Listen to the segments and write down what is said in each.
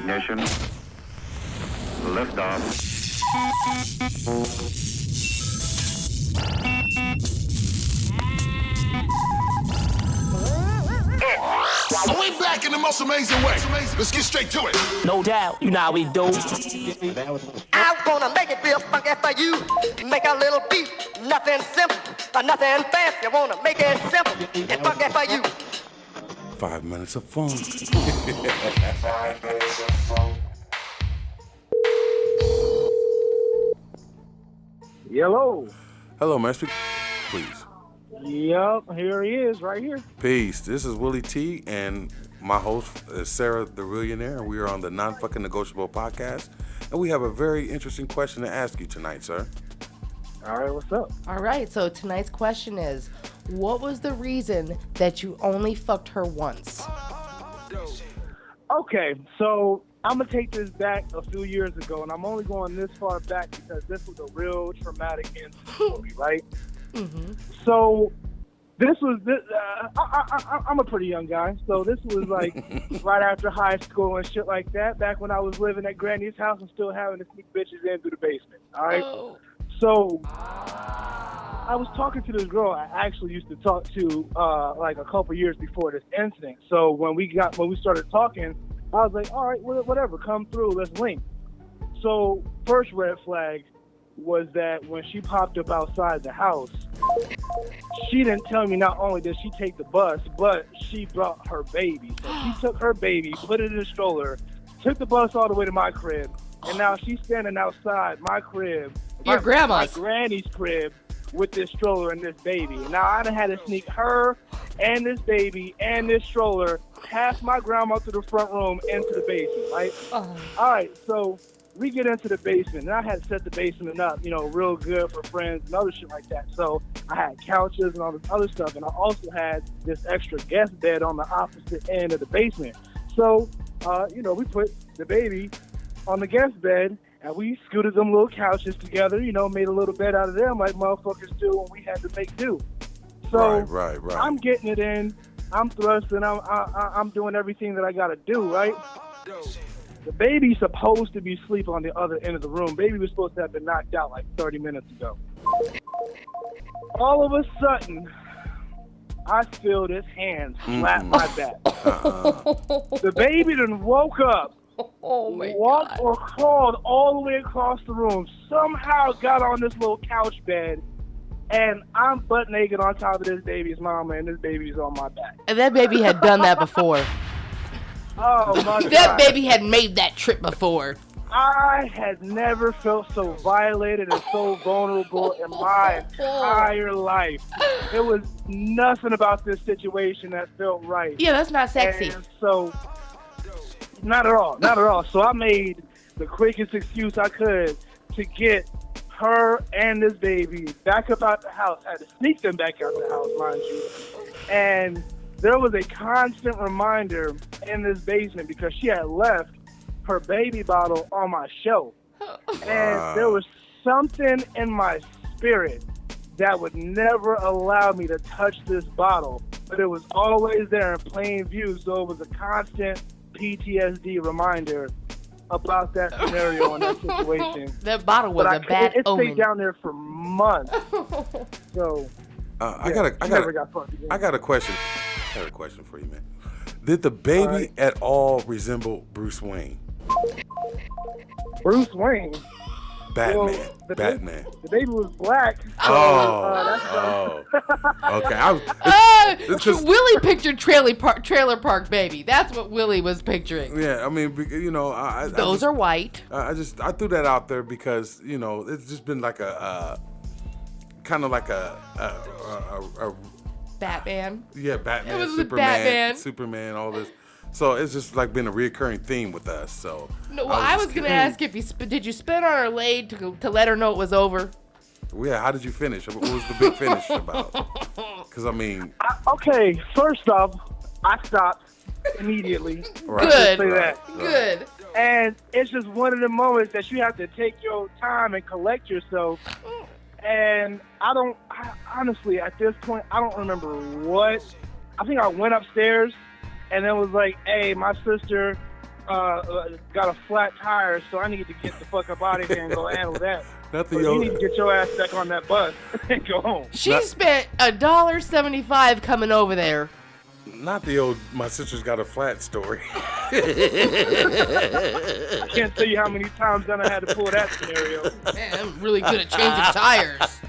Ignition. Liftoff. And we back in the most amazing way. Let's get straight to it. No doubt, you know how we do. I'm gonna make it real funky for you. Make a little beat, nothing simple, nothing fancy. Wanna make it simple and funky for you. 5 minutes of fun. Hello. Hello, man. Speak, please. Yep, here he is, right here. Peace. This is Willie T, and my host is Sara, the Reallionaire, and we are on the NonFukkinNegotiable podcast, and we have a very interesting question to ask you tonight, sir. All right, what's up? All right, so tonight's question is, what was the reason that you only fucked her once? Okay, so I'm going to take this back a few years ago, and I'm only going this far back because this was a real traumatic incident for me, right? Mm-hmm. So I'm a pretty young guy, so this was like right after high school and shit like that, back when I was living at Granny's house and still having to sneak bitches in through the basement, all right? Oh. So I was talking to this girl I actually used to talk to like a couple years before this incident. So when we started talking, I was like, all right, whatever, come through, let's link. So first red flag was that when she popped up outside the house, she didn't tell me not only did she take the bus, but she brought her baby. So she took her baby, put it in a stroller, took the bus all the way to my crib, and now she's standing outside my crib, Your grandma's. my granny's crib, with this stroller and this baby. And now I done had to sneak her and this baby and this stroller past my grandma to the front room into the basement, right? All right, so we get into the basement, and I had to set the basement up, real good for friends and other shit like that. So I had couches and all this other stuff, and I also had this extra guest bed on the opposite end of the basement. So, we put the baby on the guest bed, and we scooted them little couches together, made a little bed out of them like motherfuckers do when we had to make do. So Right. I'm getting it in, I'm thrusting, I'm doing everything that I gotta do, right? The baby's supposed to be asleep on the other end of the room. Baby was supposed to have been knocked out like 30 minutes ago. All of a sudden, I feel this hand slap my back. The baby done woke up, walked or crawled all the way across the room, somehow got on this little couch bed, and I'm butt naked on top of this baby's mama, and this baby's on my back. And that baby had done that before. Oh, my God. That baby had made that trip before. I had never felt so violated and so vulnerable in my entire life. There was nothing about this situation that felt right. Yeah, that's not sexy. And so, not at all. So I made the quickest excuse I could to get her and this baby back up out the house. I had to sneak them back out the house, mind you. And there was a constant reminder in this basement because she had left her baby bottle on my shelf. And there was something in my spirit that would never allow me to touch this bottle. But it was always there in plain view, so it was a constant PTSD reminder about that scenario and that situation. That bottle was a bad omen. It stayed down there for months. So, I got a question. I got a question for you, man. Did the baby at all resemble Bruce Wayne? Bruce Wayne? Batman. Well, Batman. The baby was black. So, okay. Willie pictured trailer park baby. That's what Willie was picturing. Yeah, I mean, Those are white. I threw that out there because it's just been like a kind of like a Batman. Yeah, Batman. It was Superman, Batman. all this. So it's just like been a reoccurring theme with us. So no, well, I was gonna ask if did you spit on her leg to let her know it was over? Yeah, how did you finish? What was the big finish about? Because okay, first off, I stopped immediath Right. Good. Say that. Good. And it's just one of the moments that you have to take your time and collect yourself. And honestly, at this point, I don't remember what. I think I went upstairs and then was like, hey, my sister got a flat tire, so I need to get the fuck up out of here and go handle that. Nothing You need to get your ass back on that bus and go home. She spent $1.75 coming over there. Not the old my sister's got a flat story. I can't tell you how many times I had to pull that scenario. Man, I'm really good at changing tires.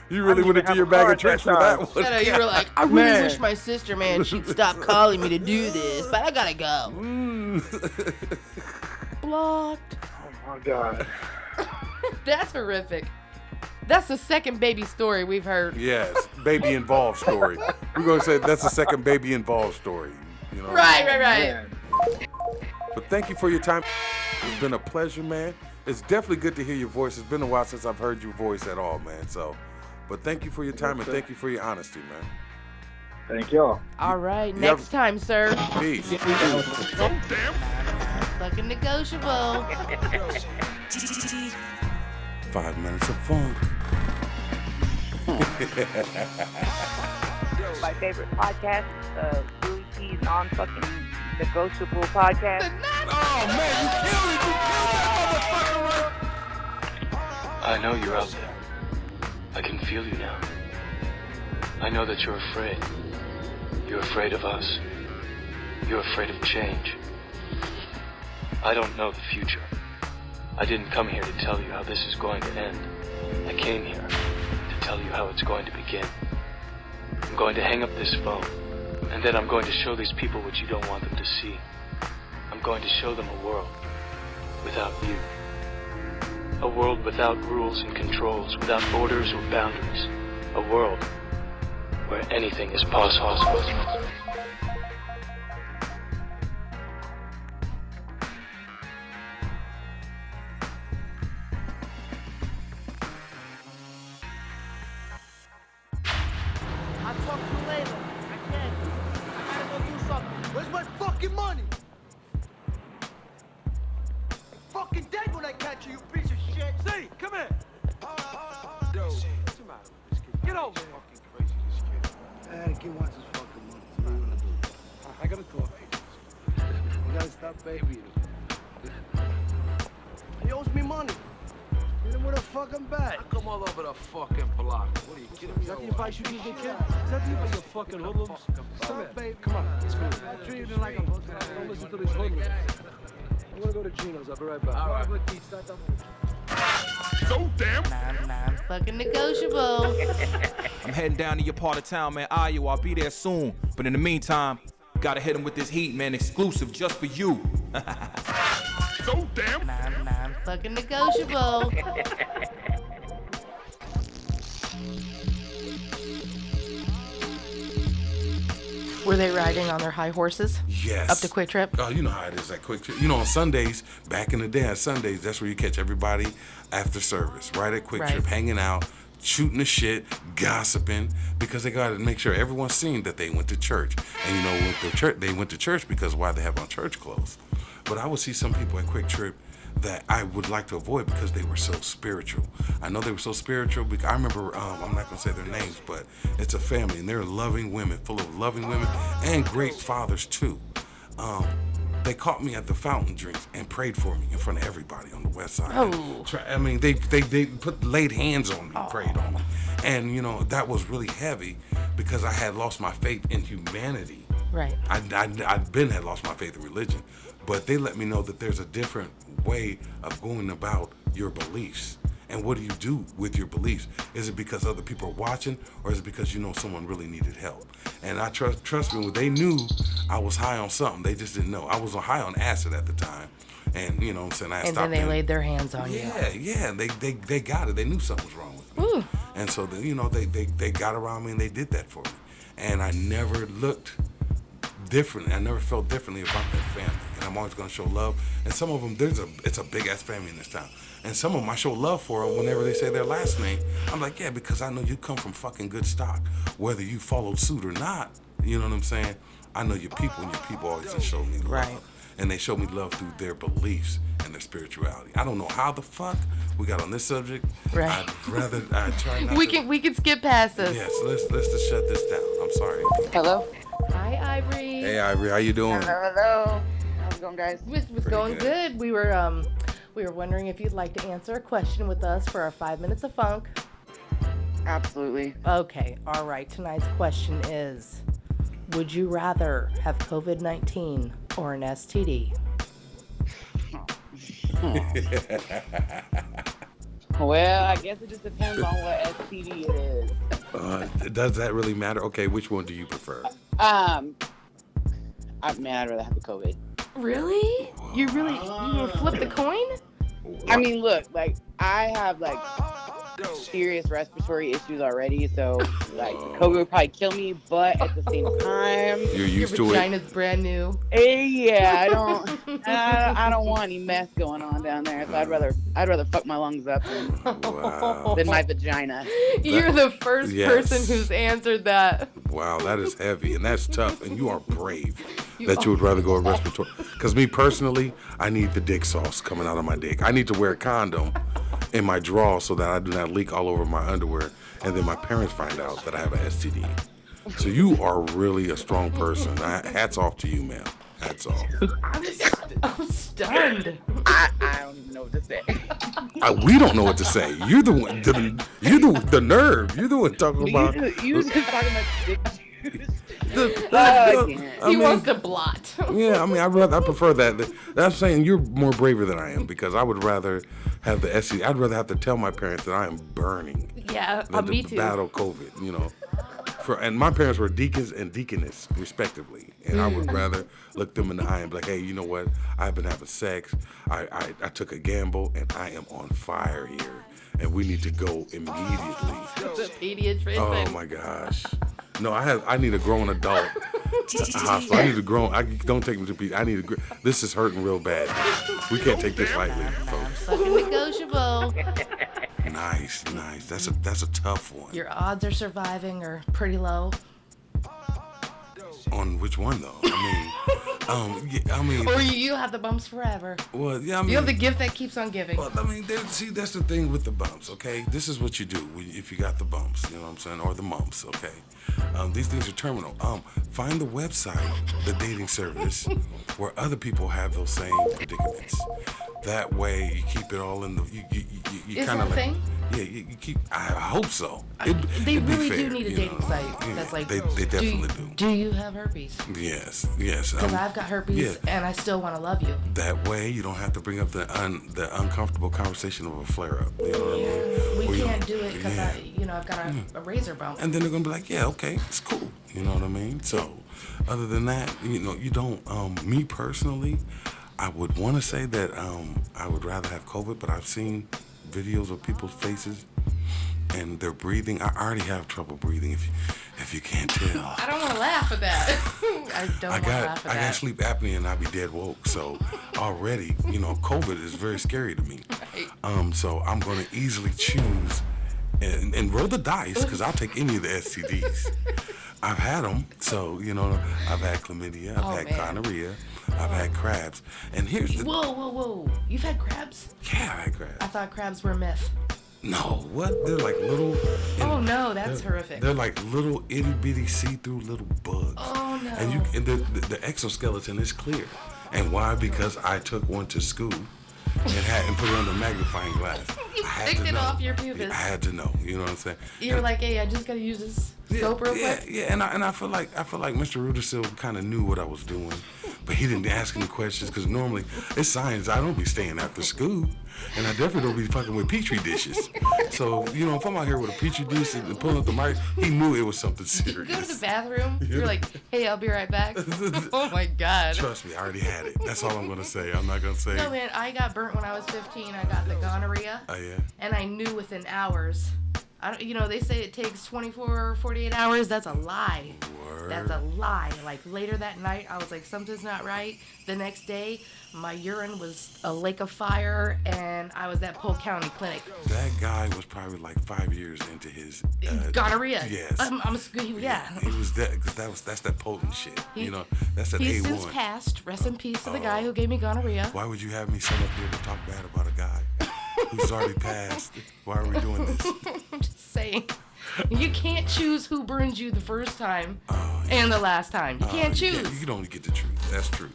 You really went into your bag of tricks for that one. I know, you were like, I really wish my sister, man, she'd stop calling me to do this, but I gotta go. Blocked. Oh my God. That's horrific. That's the second baby story we've heard. Yes, baby involved story. We're gonna say that's the second baby involved story. You know? Right. Man. But thank you for your time. It's been a pleasure, man. It's definitely good to hear your voice. It's been a while since I've heard your voice at all, man. But thank you for your time and thank you for your honesty, man. Thank y'all. All right, next time, sir. Peace. Fucking negotiable. 5 minutes of fun. My favorite podcast, Willie T's NonFukkinNegotiable podcast. Oh, man, you killed it. I know you're out there. I can feel you now. I know that you're afraid. You're afraid of us. You're afraid of change. I don't know the future. I didn't come here to tell you how this is going to end. I came here to tell you how it's going to begin. I'm going to hang up this phone, and then I'm going to show these people what you don't want them to see. I'm going to show them a world without you. A world without rules and controls, without borders or boundaries. A world where anything is possible. I'll talk to you later. I can't. I gotta go do something. Where's my fucking money? I'm fucking dead when I catch you, you piece of shit. See, come here. Yo, what's the matter with this kid? Get over here. Fucking crazy, this kid. The kid wants his fucking money. What are you gonna do? I gotta talk to you. You gotta stop babying him. He owes me money. Hit him with a fucking bat. I come all over the fucking block. What are you kidding me? Is that the advice you give me, kid? Is that the advice you fucking hoodlums? Come here, baby. Come on, let's go. I treat you like a hoodlum. Don't listen to these hoodlums. I'm gonna go to Gino's. I'll be right back. All right. So damn. Fucking negotiable. I'm heading down to your part of town, man, Iowa. I'll be there soon. But in the meantime, gotta hit him with this heat, man, exclusive just for you. So damn. Fucking negotiable. Were they riding on their high horses? Yes. Up to Quick Trip? Oh, you know how it is at Quick Trip. You know, on Sundays, back in the day, on Sundays, that's where you catch everybody after service, right at Quick Trip, hanging out, shooting the shit, gossiping, because they got to make sure everyone's seen that they went to church. And you know, they went to church because why they have on church clothes. But I would see some people at Quick Trip that I would like to avoid because they were so spiritual. I know they were so spiritual because I remember, I'm not going to say their names, but it's a family and they're loving women, full of loving women and great fathers too. They caught me at the fountain drinks and prayed for me in front of everybody on the west side. Oh. I mean, they laid hands on me, prayed on me. And, you know, that was really heavy because I had lost my faith in humanity. Right. I'd had lost my faith in religion. But they let me know that there's a different way of going about your beliefs. And what do you do with your beliefs? Is it because other people are watching, or is it because you know someone really needed help? And I trust me, they knew I was high on something. They just didn't know. I was high on acid at the time. And you know what I'm saying? And then they laid their hands on you. Yeah. They got it. They knew something was wrong with me. Ooh. And so, they got around me and they did that for me. And I never looked differently. I never felt differently about that family. And I'm always going to show love. And some of them, it's a big ass family in this town. And some of them I show love for whenever they say their last name. I'm like, yeah, because I know you come from fucking good stock. Whether you followed suit or not, you know what I'm saying? I know your people, and your people always just show me love. Right. And they show me love through their beliefs and their spirituality. I don't know how the fuck we got on this subject. Right. I'd try not we to. can skip past this. Yes, let's just shut this down. I'm sorry. Hello? Hi, Ivory. Hey, Ivory, how you doing? Hello. I'm going, guys? It was going good. We were wondering if you'd like to answer a question with us for our 5 minutes of funk. Absolutely. Okay, all right. Tonight's question is, would you rather have COVID-19 or an STD? Well, I guess it just depends on what STD it is. Does that really matter? Okay, which one do you prefer? I'd rather have the COVID. Really? You would flip the coin? What? I mean, look, like, I have, like, serious respiratory issues already, so, like, COVID would probably kill me, but at the same time... You're used to it? Your vagina's brand new. Yeah, I don't want any mess going on down there, so I'd rather fuck my lungs up than my vagina. You're the first person who's answered that. Wow, that is heavy, and that's tough, and you are brave that you would rather go respiratory. Because me personally, I need the dick sauce coming out of my dick. I need to wear a condom in my drawer so that I do not leak all over my underwear, and then my parents find out that I have an STD. So you are really a strong person. Hats off to you, man. Hats off. I'm stunned. I don't even know what to say. We don't know what to say. You're the one. You're the nerve. You're the one talking about. You was just talking about dick juice. He wants to blot. Yeah, I mean, I prefer that. I'm saying you're more braver than I am, because I would rather have the STD. I'd rather have to tell my parents that I am burning. Yeah, me too. Battle COVID, you know. And my parents were deacons and deaconess, respectively. And I would rather look them in the eye and be like, hey, you know what? I've been having sex. I took a gamble, and I am on fire here. And we need to go immediately. The pediatrician. Oh, my gosh. No, I need a grown adult hospital. I need a grown. Don't take me to pediatrician. I need a. This is hurting real bad. We can't take this lightly, folks. NonFukkinNegotiable. Nice. That's a tough one. Your odds of surviving are pretty low. On which one though? I mean. Or you have the bumps forever. Well, yeah. I mean, you have the gift that keeps on giving. Well, I mean, that's the thing with the bumps. Okay, this is what you do if you got the bumps. You know what I'm saying, or the mumps. Okay, these things are terminal. Find the website, the dating service, where other people have those same predicaments. That way, you keep it all in the. You kind of like. Thing? Yeah, you keep. I hope so. They really do need a dating site. Yeah, that's like. They definitely do. Do you have herpes? Yes. Because I've got herpes and I still want to love you. That way, you don't have to bring up the uncomfortable conversation of a flare-up. You know what I mean? We can't do it because I've got a razor bump. And then they're gonna be like, yeah, okay, it's cool. You know what I mean? So, other than that, you don't. Me personally, I would want to say that I would rather have COVID, but I've seen videos of people's faces and their breathing. I already have trouble breathing if you can't tell. I don't want to laugh at that. I got sleep apnea and I be dead woke. So already, COVID is very scary to me. Right. So I'm going to easily choose and roll the dice because I'll take any of the STDs. I've had them. So, I've had chlamydia, I've had gonorrhea, I've had crabs. And here's the... Whoa. You've had crabs? Yeah, I've had crabs. I thought crabs were myth. No, what? They're like little... Oh, no, that's horrific. They're like little itty-bitty see-through little bugs. Oh, no. And the exoskeleton is clear. And why? Because I took one to school and put it under a magnifying glass. You picked it off your pubis. I had to know. You know what I'm saying? You're like, hey, I just got to use this scope real quick. Yeah, and I feel like Mr. Rudersil kind of knew what I was doing, but he didn't ask any questions because normally it's science. I don't be staying after school, and I definitely don't be fucking with Petri dishes. So if I'm out here with a Petri dish and pulling up the mic, he knew it was something serious. You go to the bathroom. You're like, hey, I'll be right back. Oh my God. Trust me, I already had it. That's all I'm gonna say. I'm not gonna say. No man, I got burnt when I was 15. I got the gonorrhea. Oh yeah. And I knew within hours. They say it takes 24 or 48 hours. That's a lie. Word. That's a lie. Like later that night, I was like, something's not right. The next day, my urine was a lake of fire, and I was at Polk County Clinic. That guy was probably like 5 years into his gonorrhea. Yes. Yeah. He was that because that's that potent shit. That's that he's A1. He's since passed. Rest in peace to the guy who gave me gonorrhea. Why would you have me sit up here to talk bad about a guy who's already passed? Why are we doing this? I'm just saying. You can't choose who burns you the first time and the last time. You can't choose. You don't get the truth. That's true.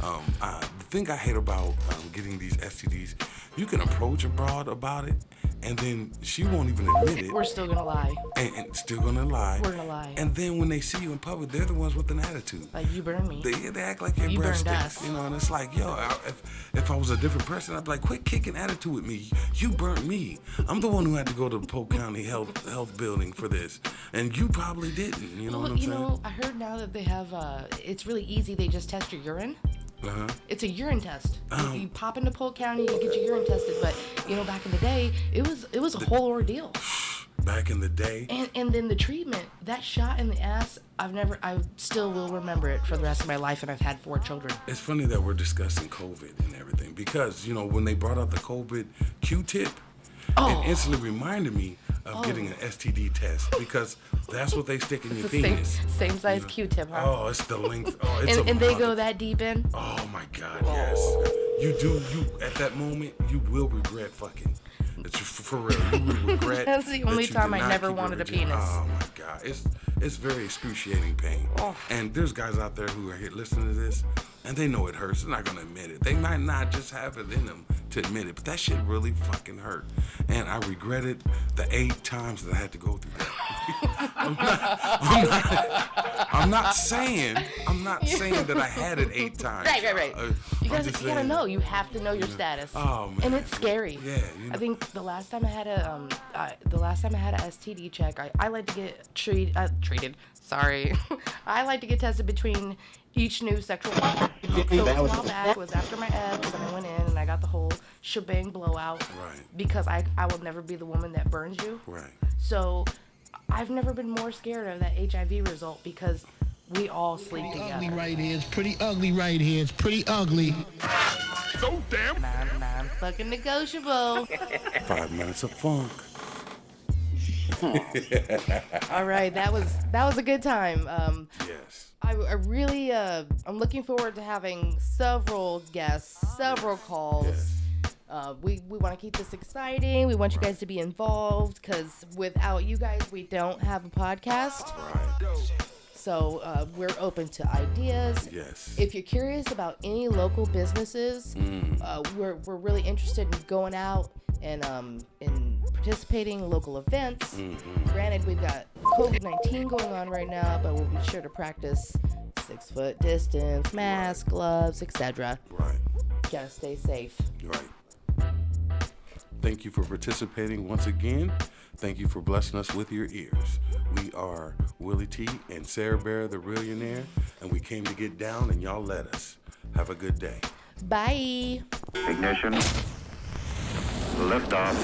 The thing I hate about getting these STDs, you can approach a broad about it, and then she won't even admit it. We're still gonna lie. And still gonna lie. We're gonna lie. And then when they see you in public, they're the ones with an attitude. Like, you burned me. They act like your You breath burned stinks. us. You know, and it's like, yo, if I was a different person, I'd be like, quit kicking attitude with me. You burnt me. I'm the one who had to go to the Polk County Health Building for this, and you probably didn't. You know what I'm saying? You know, I heard now that they have. It's really easy. They just test your urine. Uh-huh. It's a urine test. You pop into Polk County, you get your urine tested. But you know, back in the day, it was a whole ordeal. Back in the day. And then the treatment, that shot in the ass, I still will remember it for the rest of my life, and I've had 4 children. It's funny that we're discussing COVID and everything, because, you know, when they brought out the COVID Q-tip, it instantly reminded me of getting an STD test, because that's what they stick in your penis. Same size Q-tip, huh? Oh, it's the length. Oh, it's and they go that deep in? Oh my God, yes. You at that moment, you will regret fucking. It's for real. You will regret. That's the only time I never wanted a penis. Oh my God, it's very excruciating pain. Oh. And there's guys out there who are here listening to this, and they know it hurts. They're not gonna admit it. They might not just have it in them to admit it, but that shit really fucking hurt. And I regretted the 8 times that I had to go through that. I'm not saying that I had it 8 times. Right. You gotta know. You have to know your status. Oh man. And it's scary. Yeah. You know. I think the last time I had a STD check, I like to get treated. Sorry, I like to get tested between each new sexual partner. So a while back was after my ex, and I went in and I got the whole shebang blowout. Right. Because I will never be the woman that burns you. Right. So I've never been more scared of that HIV result, because we all sleep together. Ugly right here. It's pretty ugly right here. It's pretty ugly. So damn. Non-Fucking-Negotiable. 5 minutes of funk. All right, that was a good time. Yes. I really I'm looking forward to having several guests, several calls. Yes. We want to keep this exciting. We want you guys to be involved, because without you guys, we don't have a podcast. Right. So we're open to ideas. Yes. If you're curious about any local businesses, we're really interested in going out and in participating in local events. Granted, we've got COVID-19 going on right now, but we'll be sure to practice 6-foot distance, mask, gloves, etc. Right. Gotta stay safe. Right. Thank you for participating once again. Thank you for blessing us with your ears. We are Willie T and Sara Bear, the Reallionaire, and we came to get down, and y'all let us. Have a good day. Bye. Ignition. Lift off.